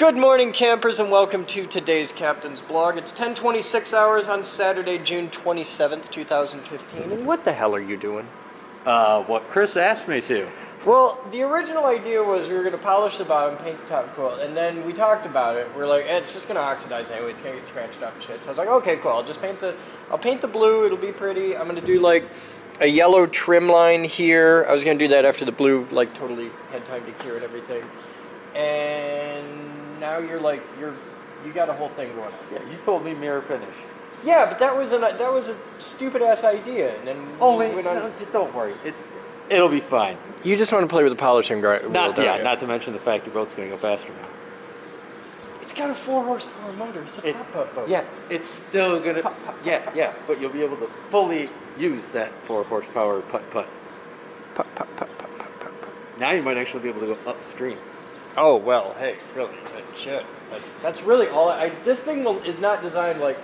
Good morning, campers, and welcome to today's Captain's Blog. It's 10:26 hours on Saturday, June 27th, 2015. And what the hell are you doing? What Chris asked me to. Well, the original idea was we were going to polish the bottom, paint the top coil, and then we talked about it. We're like, it's just going to oxidize anyway. It's going to get scratched up and shit. So I was like, okay, cool. I'll paint the blue. It'll be pretty. I'm going to do like a yellow trim line here. I was going to do that after the blue like totally had time to cure and everything. And now you got a whole thing going on. Yeah, you told me mirror finish. Yeah, but that was a stupid ass idea, and then don't worry, it'll be fine. You just want to play with the polishing wheel, not to mention the fact your boat's going to go faster now. It's got a 4 horsepower motor. It's a pop-up boat. Yeah, it's still gonna. Yeah, but you'll be able to fully use that 4 horsepower putt. Now you might actually be able to go upstream. Oh well, hey, really, shit. That's really all. This thing is not designed like.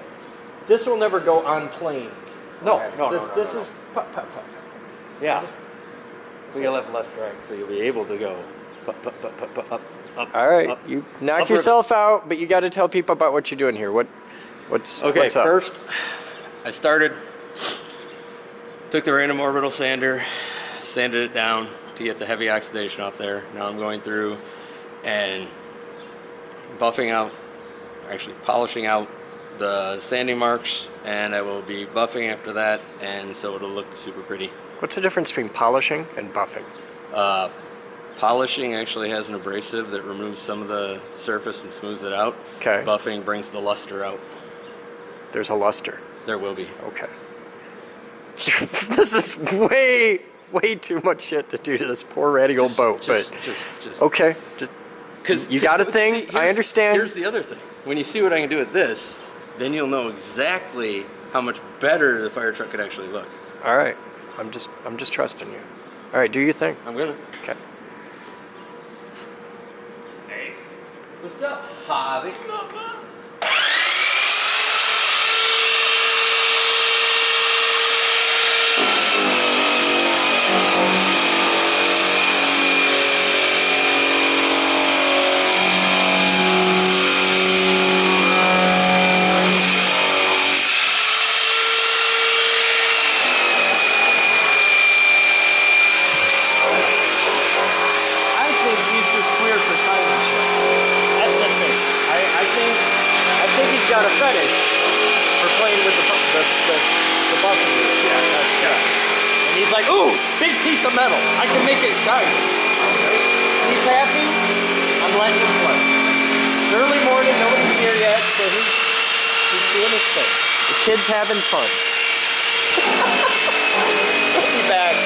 This will never go on plane. No. This is putt. Yeah. But you'll have less drag, so you'll be able to go up. All right, up, you knock yourself out, but you got to tell people about what you're doing here. What's up? First, I took the random orbital sander, sanded it down to get the heavy oxidation off there. Now I'm going through and polishing out the sanding marks, and I will be buffing after that, and so it'll look super pretty. What's the difference between polishing and buffing? Polishing actually has an abrasive that removes some of the surface and smooths it out. Okay. Buffing brings the luster out. There's a luster. There will be. Okay. This is way too much shit to do to this poor ratty old boat. Just okay. Because you got a thing. I understand. Here's the other thing. When you see what I can do with this, then you'll know exactly how much better the fire truck could actually look. All right. I'm just trusting you. All right, do your thing. I'm gonna. Okay. Hey. What's up, hobby? Got a fetish for playing with the buffing wheel. Yeah. And he's like, ooh, big piece of metal. I can make it shine. Right? He's happy. I'm letting him play. It's early morning, nobody's here yet, so he's doing his thing. The kid's having fun. He'll be back.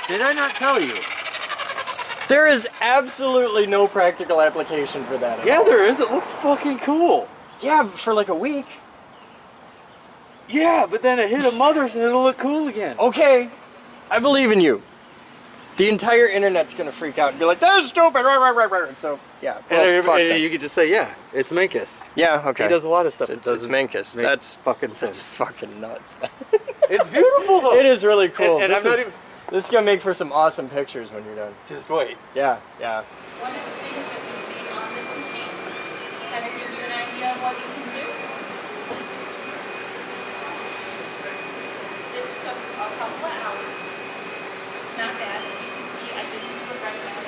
Did I not tell you? There is absolutely no practical application for that at all. Yeah, there is. It looks fucking cool. Yeah, for like a week. Yeah, but then it hit a mother's and it'll look cool again. Okay, I believe in you. The entire internet's gonna freak out and be like, "That's stupid!" Right. So yeah, and you could just say, "Yeah, it's Mankus." Yeah, okay. He does a lot of stuff. It's Mankus. That's fucking nuts. It's beautiful though. It is really cool. And this is gonna make for some awesome pictures when you're done. Just wait. Yeah. One of the things that we made on this machine, kind of give you an idea of what you can do. This took a couple of hours. It's not bad. As you can see, I didn't do it right now.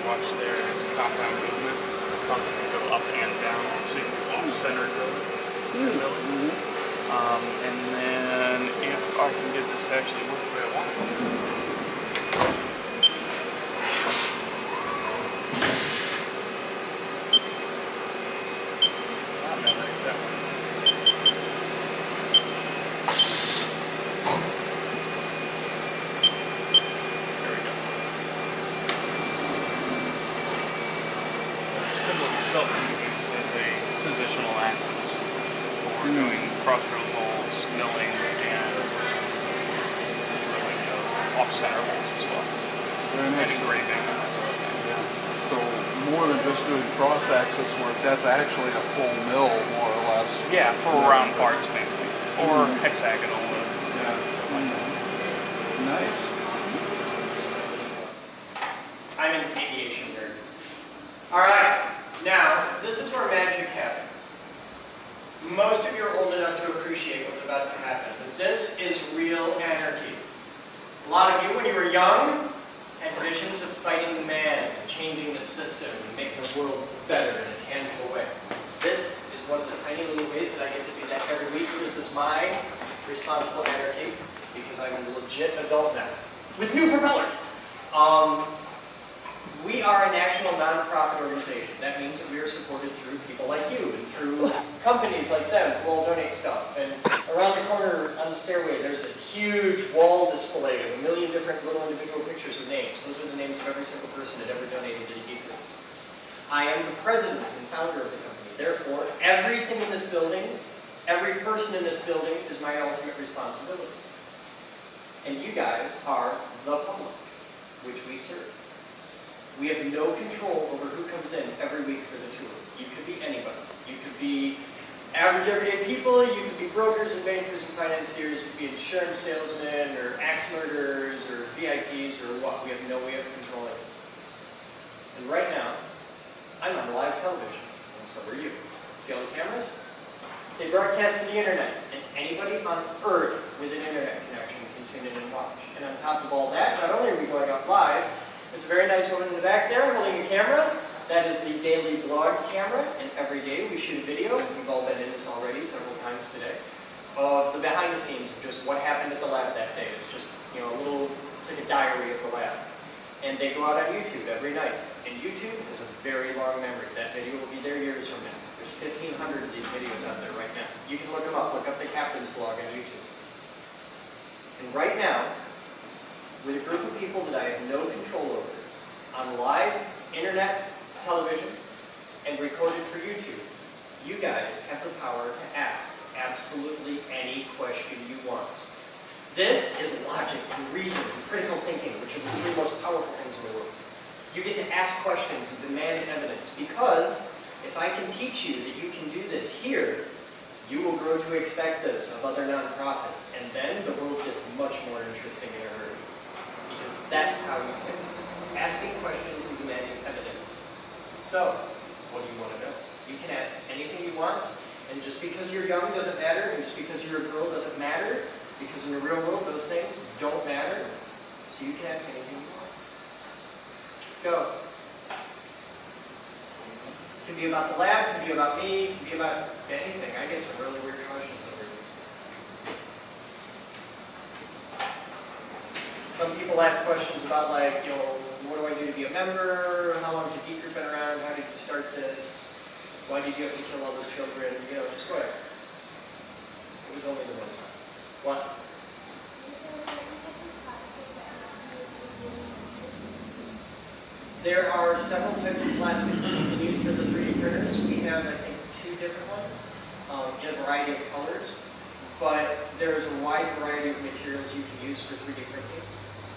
Watch there, it's compound movement. It's constantly go up and down, so you can off-center the milling. And then if I can get this to actually work the way I want it to. still can be used as a positional axis for doing cross drill holes, milling, and drilling of off-center holes as well. Very And nice. engraving and that sort of thing. So more than just doing cross-axis work, that's actually a full mill, more or less. Yeah, for round parts mainly, or hexagonal. Yeah. Nice. I'm an aviation nerd. All right, now this is where magic happens. Most of you are old enough to appreciate what's about to happen, but this is real anarchy. A lot of you, when you were young, had visions of fighting man, and changing the system, and making the world better in a tangible way. This is one of the tiny little ways that I get to do that every week. This is my responsible anarchy, because I'm a legit adult now, with new propellers. We are a national nonprofit organization. That means that we are supported through people like you and through companies like them who all donate stuff. And around the corner on the stairway, there's a huge wall display of 1 million different little individual pictures of names. Those are the names of every single person that ever donated to the geek group. I am the president and founder of the company. Therefore, everything in this building, every person in this building is my ultimate responsibility. And you guys are the public, which we serve. We have no control over who comes in every week for the tour. You could be anybody. You could be average everyday people, you could be brokers and bankers and financiers, you could be insurance salesmen or axe murderers or VIPs or what. We have no way of controlling it. And right now, I'm on live television, and so are you. See all the cameras? They broadcast to the internet, and anybody on Earth with an internet connection can tune in and watch. And on top of all that, not only are we going out live, it's a very nice woman in the back there holding a camera. That is the daily blog camera, and every day we shoot a video. We've all been in this already several times today, of the behind the scenes of just what happened at the lab that day. It's just, you know, it's like a diary of the lab. And they go out on YouTube every night. And YouTube has a very long memory. That video will be there years from now. There's 1,500 of these videos out there right now. You can look them up. Look up the captain's blog on YouTube. And right now, with a group of people that I have no control over, on live internet television and recorded for YouTube, you guys have the power to ask absolutely any question you want. This is logic and reason and critical thinking, which are the three most powerful things in the world. You get to ask questions and demand evidence, because if I can teach you that you can do this here, you will grow to expect this of other nonprofits, and then the world gets much more interesting in a hurry. Because that's how you fix things. Asking questions and demanding evidence. So, what do you want to know? You can ask anything you want, and just because you're young doesn't matter, and just because you're a girl doesn't matter, because in the real world those things don't matter. So you can ask anything you want. Go. It can be about the lab, it can be about me, it can be about anything. I get some really weird questions over here. Some people ask questions about, like, you know, what do I do to be a member? How long has the geek group been around? How did you start this? Why did you have to kill all those children? You know, just whatever. It was only the one time. What? There are several types of plastic that you can use for the 3D printers. We have, I think, 2 different ones in a variety of colors. But there's a wide variety of materials you can use for 3D printing.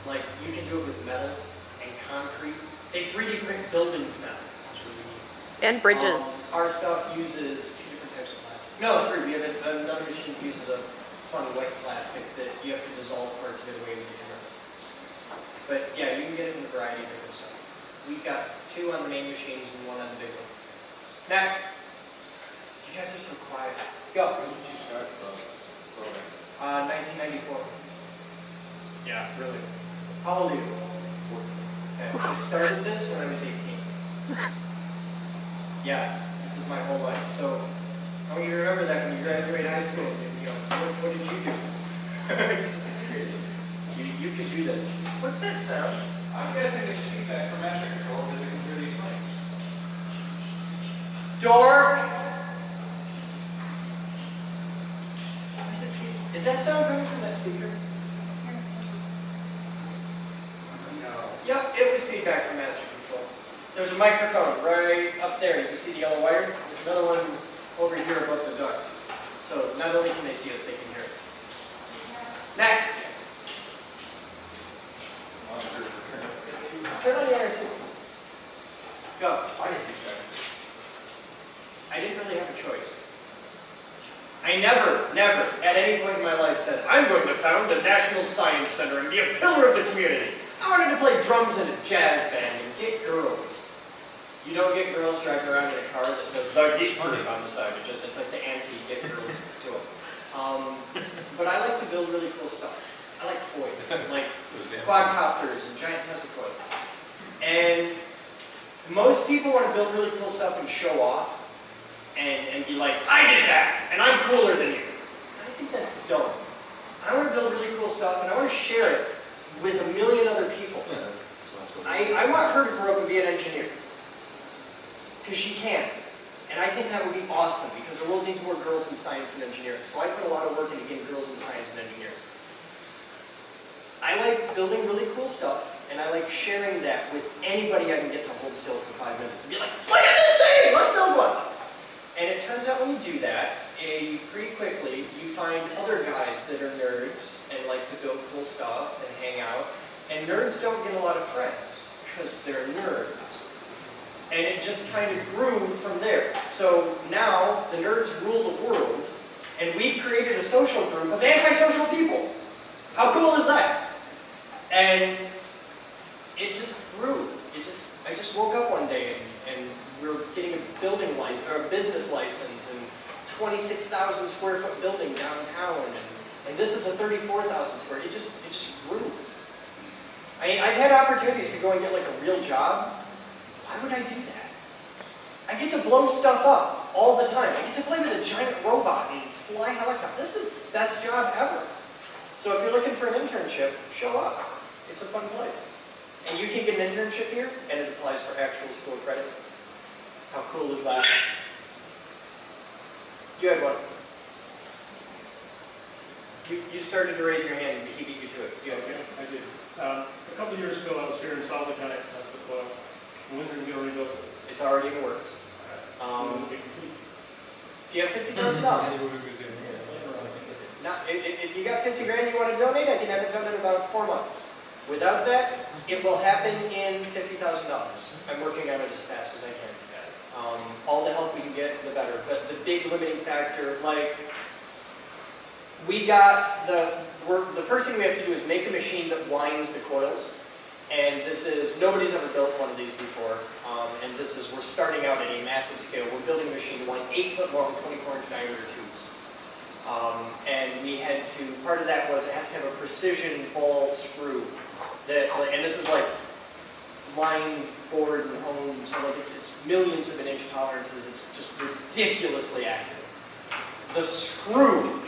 Like, you can do it with metal and concrete. They 3D print buildings now. This is really neat. And bridges. Our stuff uses 2 different types of plastic. No, 3. We have another machine that uses a funny white plastic that you have to dissolve parts of it away with the camera. But yeah, you can get it in a variety of different stuff. We've got 2 on the main machines and 1 on the big one. Next. You guys are so quiet. Go. When did you start the program? 1994. Yeah, really. How old are you? Okay. I started this when I was 18. Yeah, this is my whole life. So I want you to remember that when you graduate high school, you know, what did you do? you could do this. What's that sound? I'm guessing it's feedback from master control because it can really play. Door. Is that sound coming from that speaker? No. Yep, it was feedback from master control. There's a microphone right up there. You can see the yellow wire. There's another one over here above the duct. So not only can they see us, they can hear us. Next. Turn on the IRC. Go. I didn't really have a choice. I never, at any point in my life said, I'm going to found a national science center and be a pillar of the community. I wanted to play drums in a jazz band and get girls. You don't get girls driving around in a car that says the geek group on the side. It's like the anti-get girls to it. But I like to build really cool stuff. I like toys, like quadcopters and giant Tesla coils. And most people want to build really cool stuff and show off and be like, I did that, and I'm cooler than you. I think that's dumb. I want to build really cool stuff and I want to share it with a million other people. I want her to grow up and be an engineer. Because she can. And I think that would be awesome because the world needs more girls in science and engineering. So I put a lot of work into getting girls into science and engineering. I like building really cool stuff and I like sharing that with anybody I can get to hold still for 5 minutes and be like, look at this thing, let's build one. And it turns out when you do that, pretty quickly you find other guys that are nerds and like to build cool stuff and hang out. And nerds don't get a lot of friends because they're nerds. And it just kind of grew from there. So now the nerds rule the world, and we've created a social group of antisocial people. How cool is that? And it just grew. I just woke up one day and we were getting a building license or a business license and 26,000 square foot building downtown, and this is a 34,000 square. It just grew. I mean, I've had opportunities to go and get like a real job. Why would I do that? I get to blow stuff up all the time. I get to play with a giant robot and fly helicopters. This is the best job ever. So if you're looking for an internship, show up. It's a fun place. And you can get an internship here, and it applies for actual school credit. How cool is that? You had one. You started to raise your hand, and he beat you to it. You had one. I did. A couple of years ago, I was here and saw the giant Tesla coil. When are we going to rebuild it? It's already in the works. Do you have $50,000? Now, if you got 50 grand you want to donate, I can have it done in about 4 months. Without that, it will happen in $50,000. I'm working on it as fast as I can. All the help we can get, the better. But the big limiting factor, like, we got the first thing we have to do is make a machine that winds the coils. And this is, nobody's ever built one of these before. And this is, we're starting out at a massive scale. We're building a machine to wind 8-foot long, 24-inch diameter tubes. And we had to, part of that was it has to have a precision ball screw. And this is like line, board, and hone, so like it's millions of an inch tolerances. It's just ridiculously accurate. The screw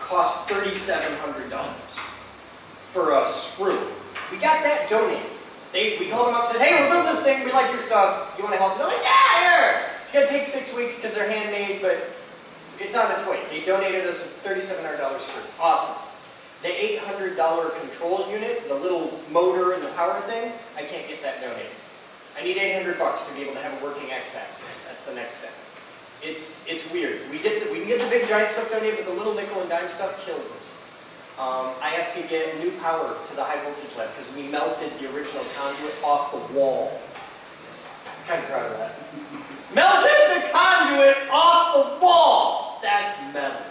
cost $3,700 for a screw. We got that donated. We called them up and said, hey, we're building this thing, we like your stuff, you want to help? They're like, yeah, here! It's going to take 6 weeks because they're handmade, but it's on its way. They donated us a $3,700 screw. Awesome. The $800 control unit, the little motor and the power thing, I can't get that donated. I need $800 to be able to have a working X-axis. That's the next step. It's weird. We can get the big giant stuff donated, but the little nickel and dime stuff kills us. I have to get new power to the high voltage lab because we melted the original conduit off the wall. I'm kind of proud of that. Melted the conduit off the wall! That's metal.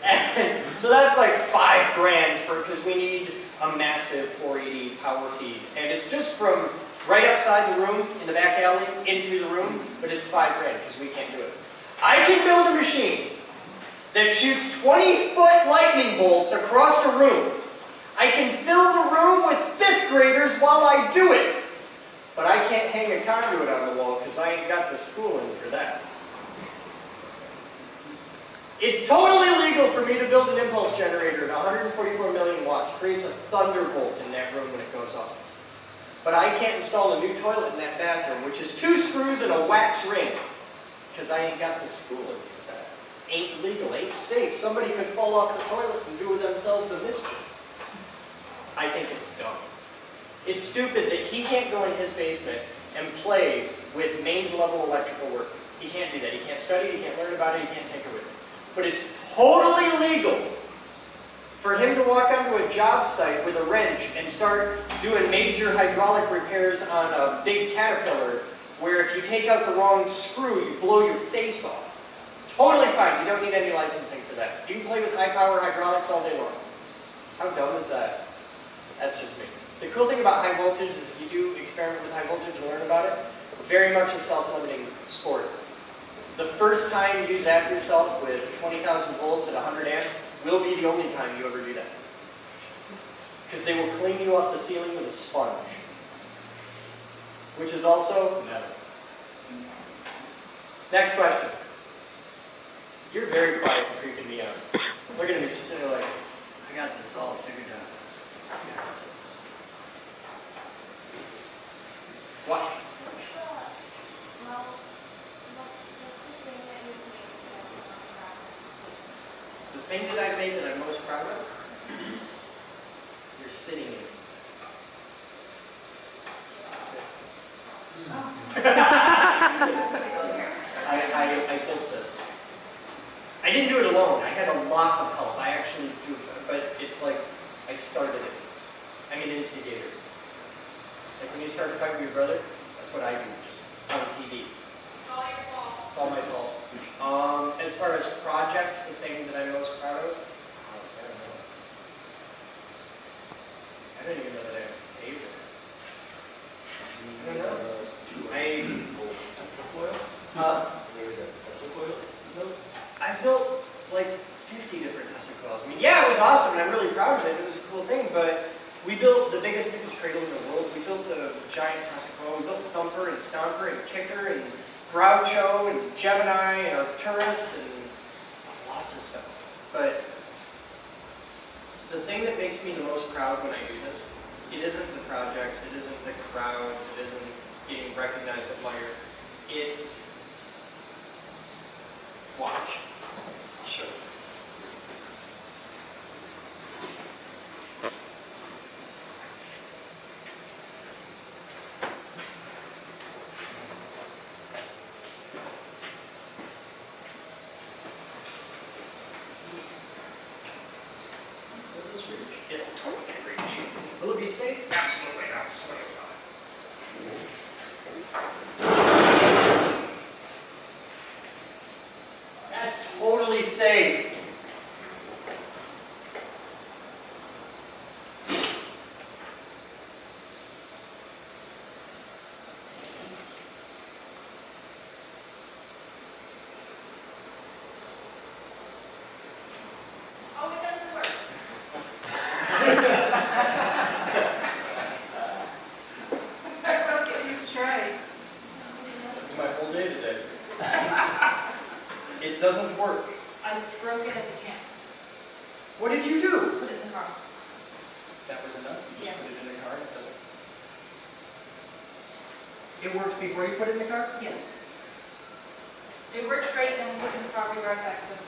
And so that's like $5 grand because we need a massive 480 power feed. And it's just from right outside the room, in the back alley, into the room, but it's $5 grand because we can't do it. I can build a machine that shoots 20-foot lightning bolts across the room. I can fill the room with 5th graders while I do it. But I can't hang a conduit on the wall because I ain't got the schooling for that. It's totally legal for me to build an impulse generator at 144 million watts. Creates a thunderbolt in that room when it goes off. But I can't install a new toilet in that bathroom, which is 2 screws and a wax ring. Because I ain't got the schooling for that. Ain't legal, ain't safe. Somebody could fall off the toilet and do themselves a mischief. I think it's dumb. It's stupid that he can't go in his basement and play with mains level electrical work. He can't do that. He can't study it, he can't learn about it, he can't take it with him. But it's totally legal for him to walk onto a job site with a wrench and start doing major hydraulic repairs on a big Caterpillar where if you take out the wrong screw, you blow your face off. Totally fine. You don't need any licensing for that. You can play with high power hydraulics all day long. How dumb is that? That's just me. The cool thing about high voltage is if you do experiment with high voltage and learn about it, very much a self-limiting sport. The first time you zap yourself with 20,000 volts at 100 amp will be the only time you ever do that. Because they will clean you off the ceiling with a sponge. Which is also metal. Next question. You're very quiet and creeping me out. Look at me, just sitting there like, I got this all figured out. I got this. Watch. The thing that I made that I'm most proud of, you're sitting in it. I built this. I didn't do it alone. I had a lot of help. I actually do, but it's like I started it. I'm an instigator. Like when you start a fight with your brother, that's what I do on TV. It's all your fault. It's all my fault. As far as projects, the thing that I'm most proud of, I don't even know that I have a favorite. I don't know. That's the coil? That's the coil? I built like 50 different Tesla coils. I mean, yeah, it was awesome, and I'm really proud of it. It was a cool thing, but we built the biggest cradle in the world. We built the giant Tesla coil. We built Thumper and Stomper and Kicker and Groucho and Gemini and Arcturus and lots of stuff. But the thing that makes me the most proud when I do this, it isn't the projects, it isn't the crowds, it isn't getting recognized, admired. It's watch. Sure. Will this reach? It'll totally reach. Will it be safe? Absolutely not. Absolutely not. That's totally safe. Oh, it doesn't work. I broke it 2 strikes. This is my whole day today. It doesn't work. I broke it at the camp. What did you do? Put it in the car. That was enough? You just Yeah. put it in the car? It worked before you put it in the car? Yeah. It worked great, then we put it in the car, we right back to the car.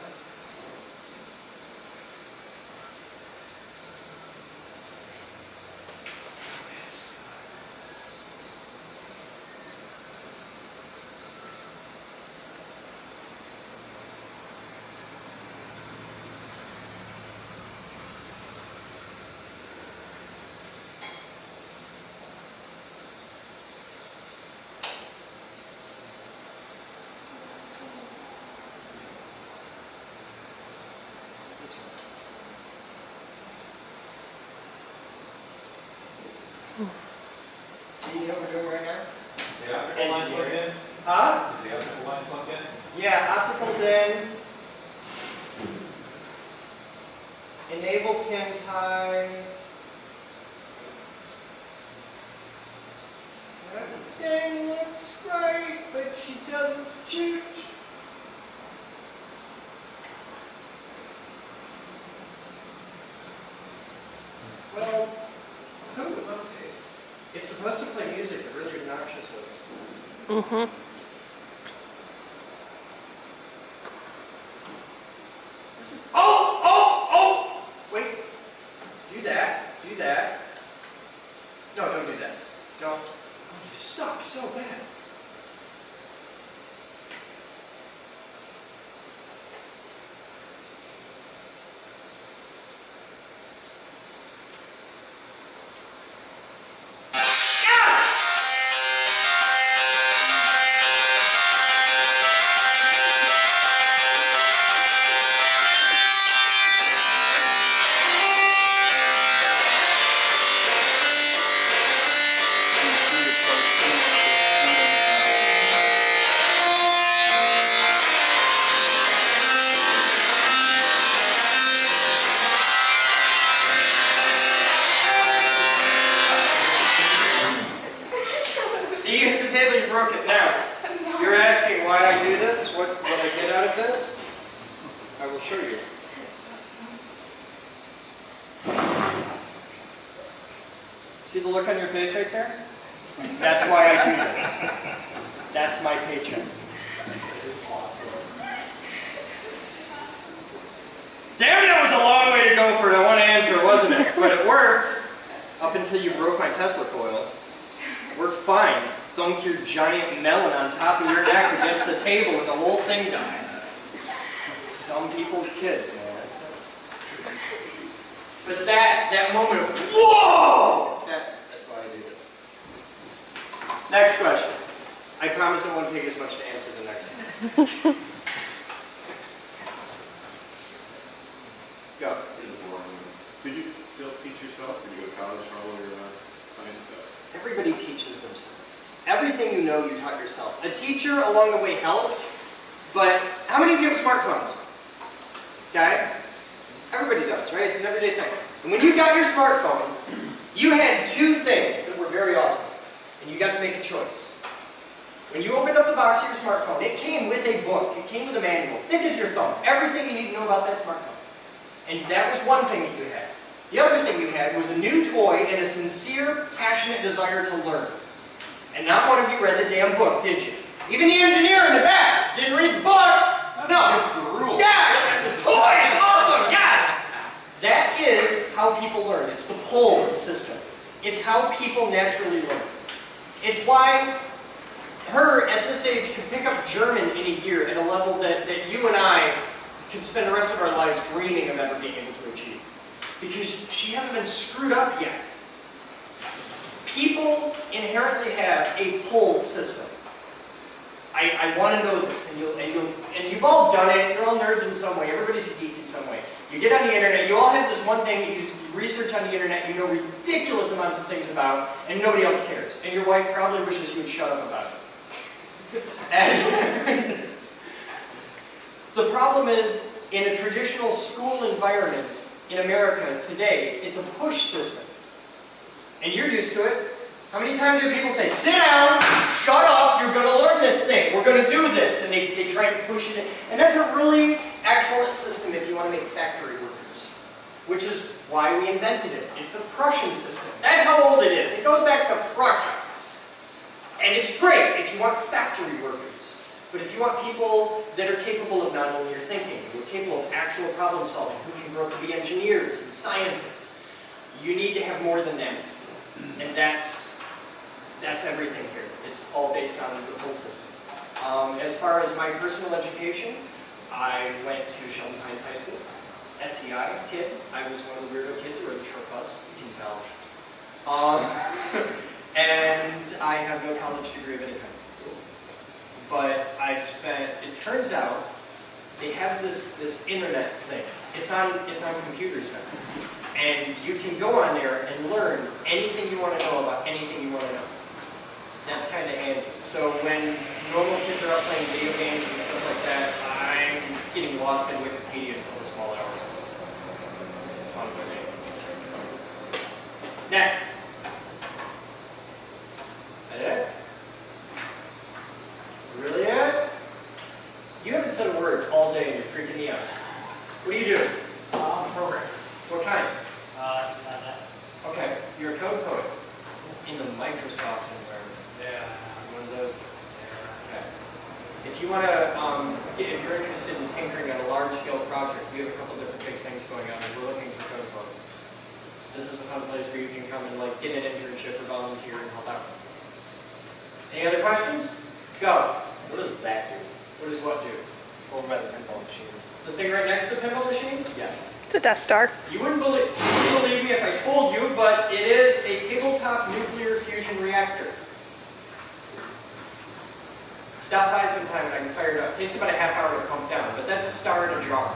This one. See, you know what we're doing right now? Is the optical line plugged in? Huh? Is the optical line plugged in? Yeah, optical's in. Enable pins high. Everything looks right, but she doesn't shoot. Well, it's supposed to play music, but really obnoxiously. Oh! Wait. Do that. Do that. No, don't do that. Don't. Oh, you suck so bad. the table, you broke it. Now, you're asking why I do this? What I get out of this? I will show you. See the look on your face right there? That's why I do this. That's my paycheck. Damn, that was a long way to go for that one answer, wasn't it? But it worked. Up until you broke my Tesla coil. It worked fine. Thunk your giant melon on top of your neck against the table and the whole thing dies. Some people's kids, man. But that moment of, whoa! That's why I do this. Next question. I promise it won't take as much to answer the next one. Go. Here's a boring one. Did you still teach yourself, or did you go to college for all your science stuff? Everybody teaches themselves. Everything you know, you taught yourself. A teacher along the way helped, but how many of you have smartphones? Okay? Everybody does, right? It's an everyday thing. And when you got your smartphone, you had two things that were very awesome, and you got to make a choice. When you opened up the box of your smartphone, it came with a book. It came with a manual, thick as your thumb. Everything you need to know about that smartphone. And that was one thing that you had. The other thing you had was a new toy and a sincere, passionate desire to learn. And not one of you read the damn book, did you? Even the engineer in the back didn't read the book. No. That's the rule. Yeah, it's a toy. It's awesome. Yes. That is how people learn. It's the pull system. It's how people naturally learn. It's why her, at this age, could pick up German in a year at a level that you and I could spend the rest of our lives dreaming of ever being able to achieve. Because she hasn't been screwed up yet. People inherently have a pull system. I want to know this, and you've all done it. You're all nerds in some way. Everybody's a geek in some way. You get on the internet. You all have this one thing that you research on the internet. You know ridiculous amounts of things about, and nobody else cares. And your wife probably wishes you would shut up about it. And the problem is, in a traditional school environment in America today, it's a push system. And you're used to it. How many times do people say, sit down, shut up, you're going to learn this thing, we're going to do this, and they try to push it in. And that's a really excellent system if you want to make factory workers, which is why we invented it. It's a Prussian system. That's how old it is. It goes back to Prussia. And it's great if you want factory workers. But if you want people that are capable of not only your thinking, who are capable of actual problem solving, who can grow up to be engineers and scientists, you need to have more than that. And that's everything here. It's all based on the pull system. As far as my personal education, I went to Sheldon Pines High School. SCI kid. I was one of the weirdo kids who were the short bus. You can tell. And I have no college degree of any kind. But I've spent, it turns out, they have this internet thing. It's on computers now. And you can go on there and learn anything you want to know about anything you want to know. That's kind of handy. So when normal kids are out playing video games and stuff like that, I'm getting lost in Wikipedia until the small hours. It's fun with me. Next. That it? Really it? You haven't said a word all day and you're freaking me out. What do you do? Program. What kind? Not that. Okay, you're a code poet in the Microsoft environment. Yeah. One of those guys. Okay. If you want to, if you're interested in tinkering on a large-scale project, we have a couple different big things going on. We're looking for code poets. This is a fun place where you can come and like get an internship or volunteer and help out. Any other questions? Go. What does that do? What does what do? Over by the pinball machines. The thing right next to the pinball machines? Yes. It's a Death Star. You wouldn't believe me if I told you, but it is a tabletop nuclear fusion reactor. Stop by sometime and I can fire it up. It takes about a half hour to pump down, but that's a star in a jar.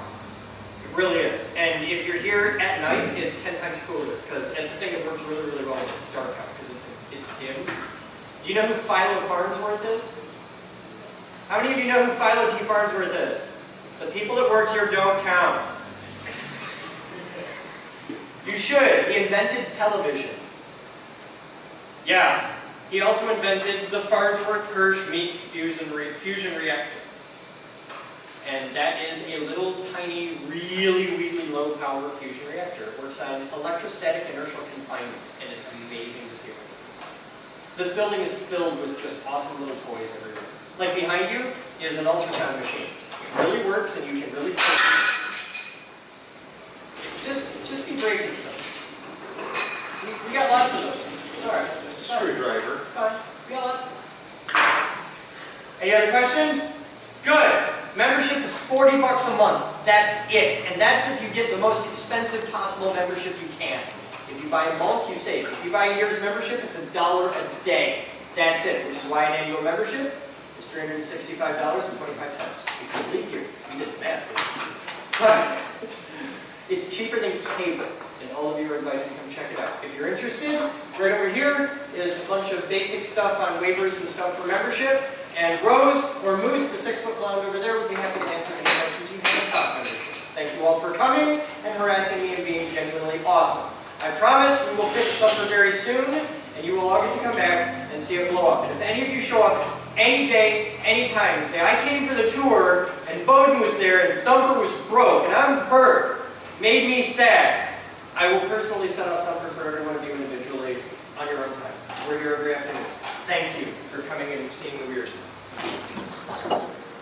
It really is. And if you're here at night, it's 10 times cooler, because it's a thing that works really, really well when it's dark out, because it's dim. Do you know who Philo Farnsworth is? How many of you know who Philo T. Farnsworth is? The people that work here don't count. You should. He invented television. Yeah. He also invented the Farnsworth-Hirsch-Meeks fusion reactor. And that is a little tiny, really low power fusion reactor. It works on electrostatic inertial confinement, and it's amazing to see. This building is filled with just awesome little toys everywhere. Like behind you is an ultrasound machine. It really works, and you can really just be brave and stuff. We got lots of those. It's all right. Screwdriver. It's fine. We got lots of them. Any other questions? Good. Membership is $40 a month. That's it. And that's if you get the most expensive possible membership you can. If you buy a bulk, you save. If you buy a year's membership, it's $1 a day. That's it, which is why an annual membership is $365.25. It's a leap year. We did that. But it's cheaper than cable, and all of you are invited to come check it out. If you're interested, right over here is a bunch of basic stuff on waivers and stuff for membership. And Rose or Moose, the 6-foot blonde over there, would be happy to answer any questions you have about membership. Thank you all for coming and harassing me and being genuinely awesome. I promise we will fix supper very soon, and you will all get to come back and see it blow up. And if any of you show up any day, any time, and say, I came for the tour, and Boden was there, and Thumper was broke, and I'm hurt, made me sad, I will personally set off Thumper for every one of you individually on your own time. We're here every afternoon. Thank you for coming and seeing the weird.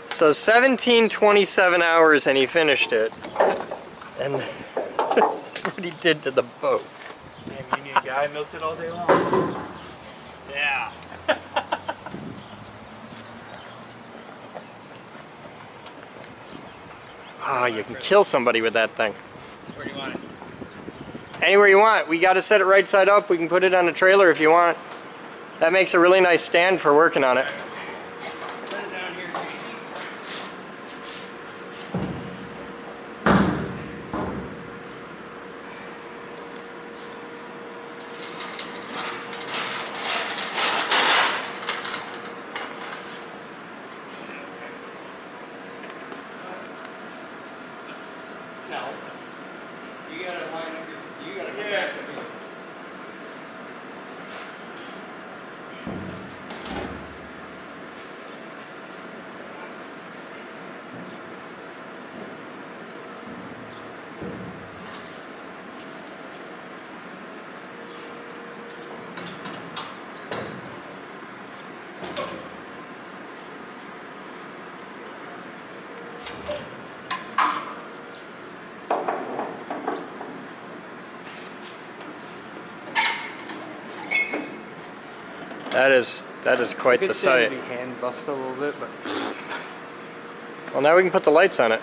So 1727 hours and he finished it. And this is what he did to the boat. Damn union guy milked it all day long. Yeah. Ah, you can kill somebody with that thing. Where do you want it? Anywhere you want. We got to set it right side up. We can put it on a trailer if you want. That makes a really nice stand for working on it. Put it down here, Casey. No. You gotta line up your, you gotta come back to me. That is quite the sight. Hand buffed a little bit, but Well, now we can put the lights on it.